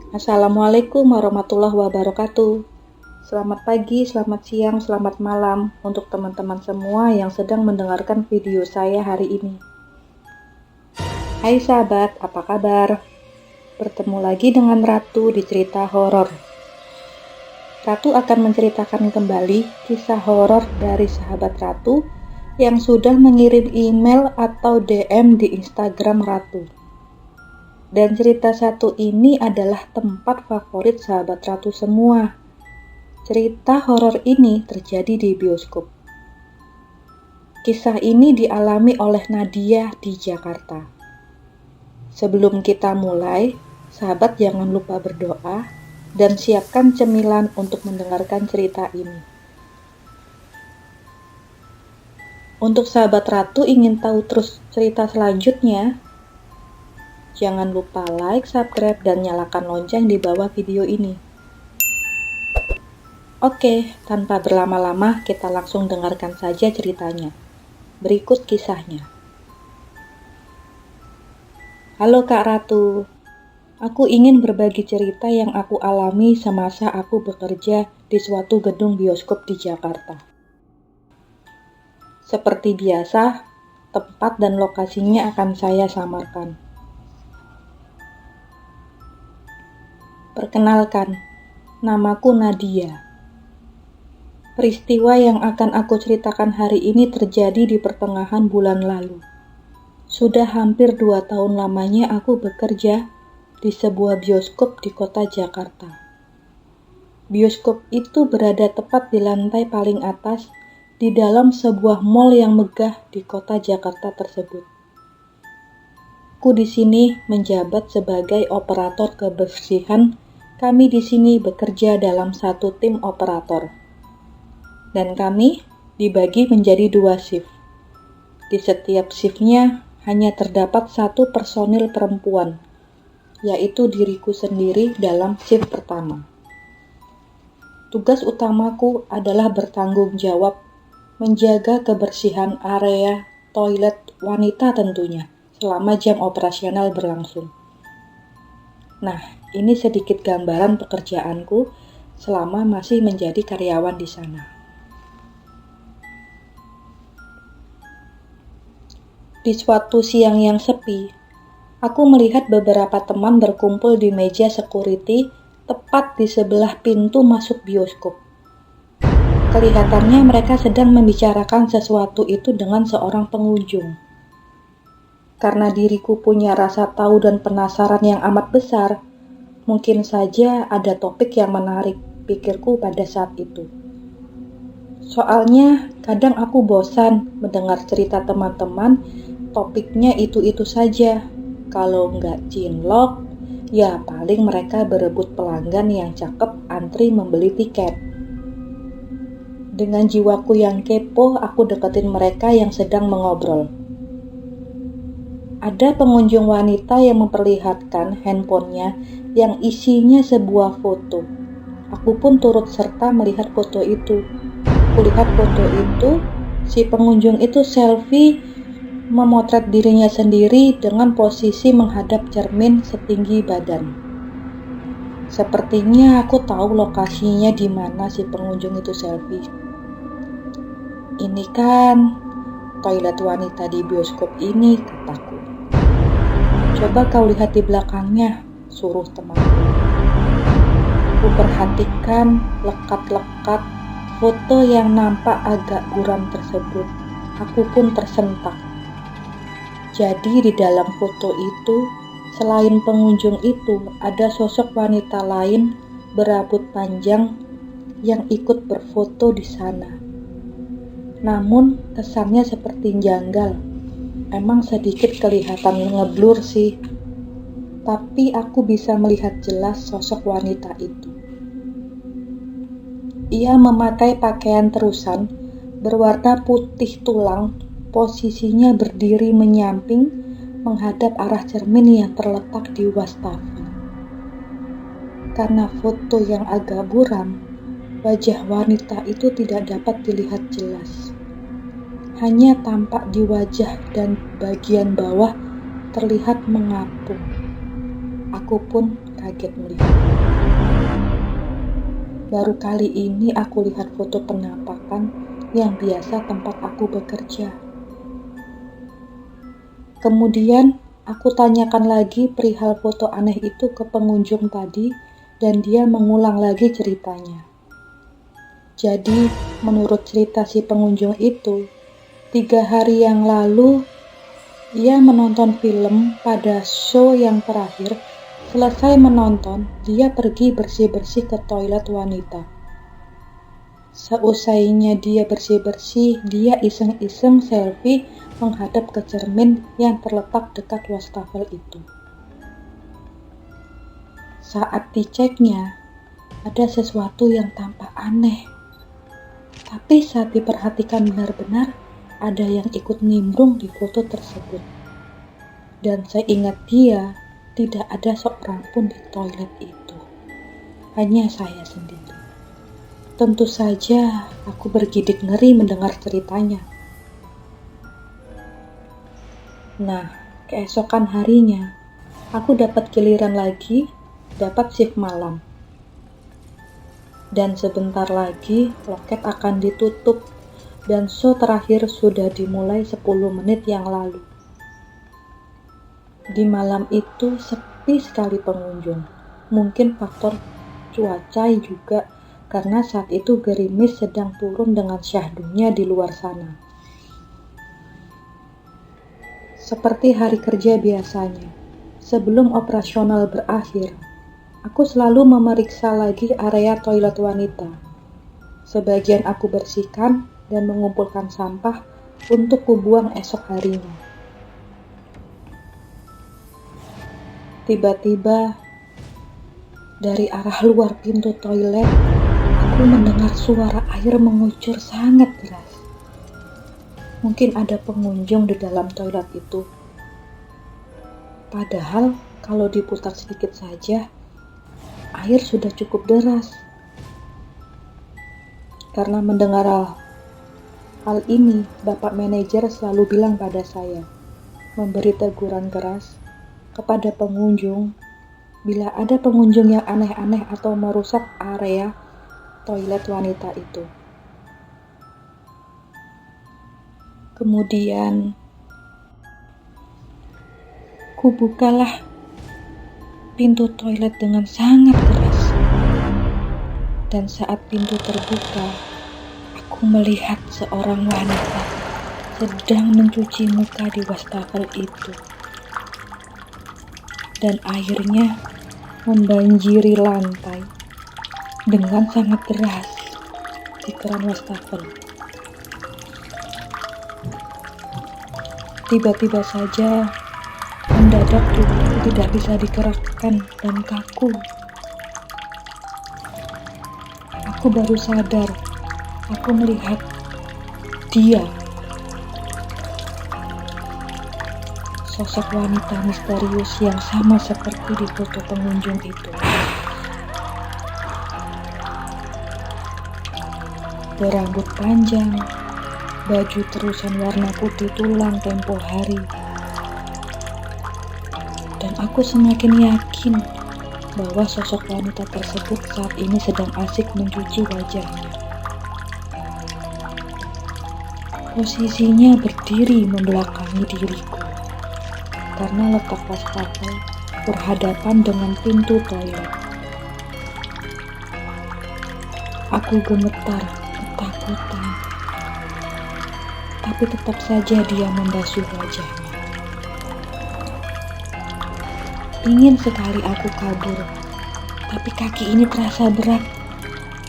Assalamualaikum warahmatullahi wabarakatuh. Selamat pagi, selamat siang, selamat malam untuk teman-teman semua yang sedang mendengarkan video saya hari ini. Hai sahabat, apa kabar? Bertemu lagi dengan Ratu di cerita horor. Ratu akan menceritakan kembali kisah horor dari sahabat Ratu yang sudah mengirim email atau DM di Instagram Ratu. Dan cerita satu ini adalah tempat favorit sahabat Ratu semua. Cerita horor ini terjadi di bioskop. Kisah ini dialami oleh Nadia di Jakarta. Sebelum kita mulai, sahabat jangan lupa berdoa dan siapkan cemilan untuk mendengarkan cerita ini. Untuk sahabat Ratu ingin tahu terus cerita selanjutnya, jangan lupa like, subscribe, dan nyalakan lonceng di bawah video ini. Oke, tanpa berlama-lama kita langsung dengarkan saja ceritanya. Berikut kisahnya. Halo Kak Ratu, aku ingin berbagi cerita yang aku alami semasa aku bekerja di suatu gedung bioskop di Jakarta. Seperti biasa, tempat dan lokasinya akan saya samarkan. Perkenalkan, namaku Nadia. Peristiwa yang akan aku ceritakan hari ini terjadi di pertengahan bulan lalu. Sudah hampir 2 tahun lamanya aku bekerja di sebuah bioskop di kota Jakarta. Bioskop itu berada tepat di lantai paling atas di dalam sebuah mal yang megah di kota Jakarta tersebut. Aku di sini menjabat sebagai operator kebersihan. Kami di sini bekerja dalam satu tim operator. Dan kami dibagi menjadi 2 shift. Di setiap shiftnya hanya terdapat 1 personil perempuan, yaitu diriku sendiri dalam shift pertama. Tugas utamaku adalah bertanggung jawab menjaga kebersihan area toilet wanita tentunya, selama jam operasional berlangsung. Nah, ini sedikit gambaran pekerjaanku selama masih menjadi karyawan di sana. Di suatu siang yang sepi, aku melihat beberapa teman berkumpul di meja security tepat di sebelah pintu masuk bioskop. Kelihatannya mereka sedang membicarakan sesuatu itu dengan seorang pengunjung. Karena diriku punya rasa tahu dan penasaran yang amat besar, mungkin saja ada topik yang menarik pikirku pada saat itu. Soalnya kadang aku bosan mendengar cerita teman-teman, topiknya itu-itu saja. Kalau nggak cinlok, ya paling mereka berebut pelanggan yang cakep antri membeli tiket. Dengan jiwaku yang kepo, aku deketin mereka yang sedang mengobrol. Ada pengunjung wanita yang memperlihatkan handphonenya yang isinya sebuah foto. Aku pun turut serta melihat foto itu. Kulihat foto itu, si pengunjung itu selfie memotret dirinya sendiri dengan posisi menghadap cermin setinggi badan. Sepertinya aku tahu lokasinya di mana si pengunjung itu selfie. Ini kan toilet wanita di bioskop ini, kataku. Coba kau lihat di belakangnya, suruh temanku. Ku perhatikan lekat-lekat foto yang nampak agak buram tersebut. Aku pun tersentak. Jadi di dalam foto itu, selain pengunjung itu, ada sosok wanita lain berambut panjang yang ikut berfoto di sana. Namun kesannya seperti janggal. Emang sedikit kelihatan ngeblur sih, tapi aku bisa melihat jelas sosok wanita itu. Ia memakai pakaian terusan berwarna putih tulang, posisinya berdiri menyamping menghadap arah cermin yang terletak di wastafel. Karena foto yang agak buram, wajah wanita itu tidak dapat dilihat jelas. Hanya tampak di wajah dan bagian bawah terlihat mengapung. Aku pun kaget melihatnya. Baru kali ini aku lihat foto penampakan yang biasa tempat aku bekerja. Kemudian aku tanyakan lagi perihal foto aneh itu ke pengunjung tadi dan dia mengulang lagi ceritanya. Jadi menurut cerita si pengunjung itu, 3 hari yang lalu ia menonton film pada show yang terakhir. Selesai menonton, dia pergi bersih-bersih ke toilet wanita. Seusainya dia bersih-bersih, dia iseng-iseng selfie menghadap ke cermin yang terletak dekat wastafel itu. Saat diceknya, ada sesuatu yang tampak aneh. Tapi saat diperhatikan benar-benar, ada yang ikut nimbrung di foto tersebut. Dan seingat dia, tidak ada seorang pun di toilet itu. Hanya saya sendiri. Tentu saja aku bergidik ngeri mendengar ceritanya. Nah, keesokan harinya, aku dapat giliran lagi, dapat shift malam. Dan sebentar lagi loket akan ditutup dan show terakhir sudah dimulai 10 menit yang lalu. Di malam itu sepi sekali pengunjung. Mungkin faktor cuaca juga karena saat itu gerimis sedang turun dengan syahdunya di luar sana. Seperti hari kerja biasanya, sebelum operasional berakhir, aku selalu memeriksa lagi area toilet wanita. Sebagian aku bersihkan dan mengumpulkan sampah untuk kubuang esok harinya. Tiba-tiba, dari arah luar pintu toilet, aku mendengar suara air mengucur sangat deras. Mungkin ada pengunjung di dalam toilet itu. Padahal, kalau diputar sedikit saja, air sudah cukup deras. Karena mendengar hal ini, Bapak manajer selalu bilang pada saya, memberi teguran keras kepada pengunjung bila ada pengunjung yang aneh-aneh atau merusak area toilet wanita itu. Kemudian kubukalah pintu toilet dengan sangat keras. Dan saat pintu terbuka, aku melihat seorang wanita sedang mencuci muka di wastafel itu. Dan airnya membanjiri lantai dengan sangat deras di keran wastafel. Tiba-tiba saja mendadak tubuhku tidak bisa digerakkan dan kaku. Aku baru sadar, aku melihat dia. Sosok wanita misterius yang sama seperti di foto pengunjung itu. Berambut panjang, baju terusan warna putih tulang tempo hari. Dan aku semakin yakin bahwa sosok wanita tersebut saat ini sedang asik mencuci wajahnya. Posisinya berdiri membelakangi diriku. Karena letak wastafel berhadapan dengan pintu toilet. Aku gemetar, ketakutan. Tapi tetap saja dia membasuh wajahnya. Ingin sekali aku kabur, tapi kaki ini terasa berat.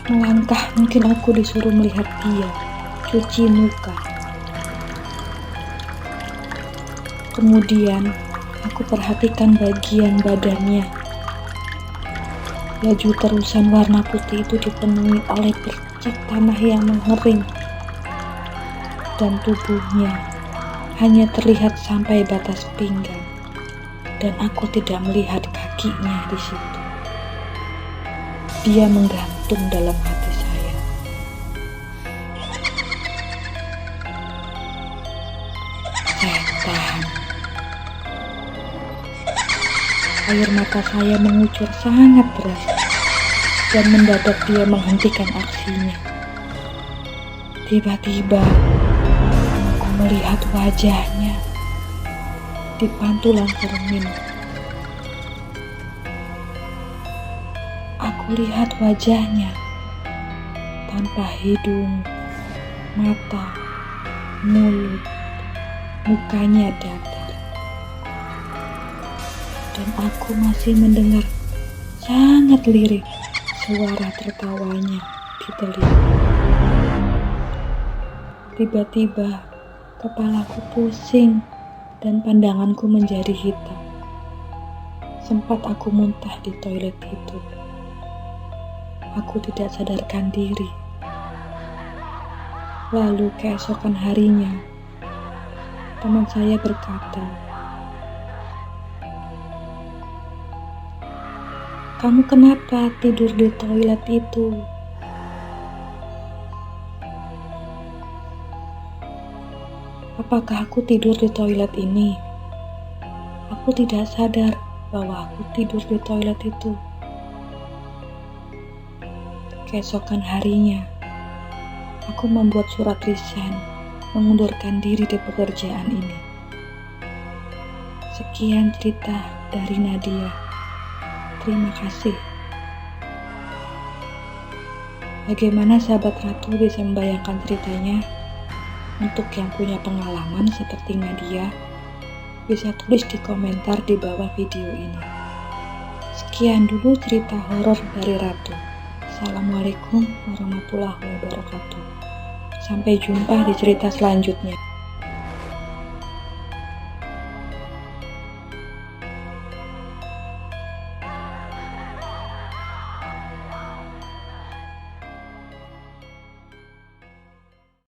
Melangkah mungkin aku disuruh melihat dia cuci muka. Kemudian, aku perhatikan bagian badannya. Baju terusan warna putih itu dipenuhi oleh bercak tanah yang mengering. Dan tubuhnya hanya terlihat sampai batas pinggang. Dan aku tidak melihat kakinya di situ. Dia menggantung dalam hati saya. Setan. Air mata saya mengucur sangat deras dan mendadak dia menghentikan aksinya. Tiba-tiba aku melihat wajahnya di pantulan cermin. Aku lihat wajahnya tanpa hidung, mata, mulut, mukanya datar. Dan aku masih mendengar sangat lirik suara tertawanya di telinga. Tiba-tiba kepalaku pusing dan pandanganku menjadi hitam. Sempat aku muntah di toilet itu. Aku tidak sadarkan diri. Lalu keesokan harinya, teman saya berkata, "Kamu kenapa tidur di toilet itu?" Apakah aku tidur di toilet ini? Aku tidak sadar bahwa aku tidur di toilet itu. Keesokan harinya, aku membuat surat resign, mengundurkan diri di pekerjaan ini. Sekian cerita dari Nadia. Terima kasih. Bagaimana sahabat Ratu bisa membayangkan ceritanya? Untuk yang punya pengalaman seperti Nadia, bisa tulis di komentar di bawah video ini. Sekian dulu cerita horor dari Ratu. Assalamualaikum warahmatullahi wabarakatuh. Sampai jumpa di cerita selanjutnya.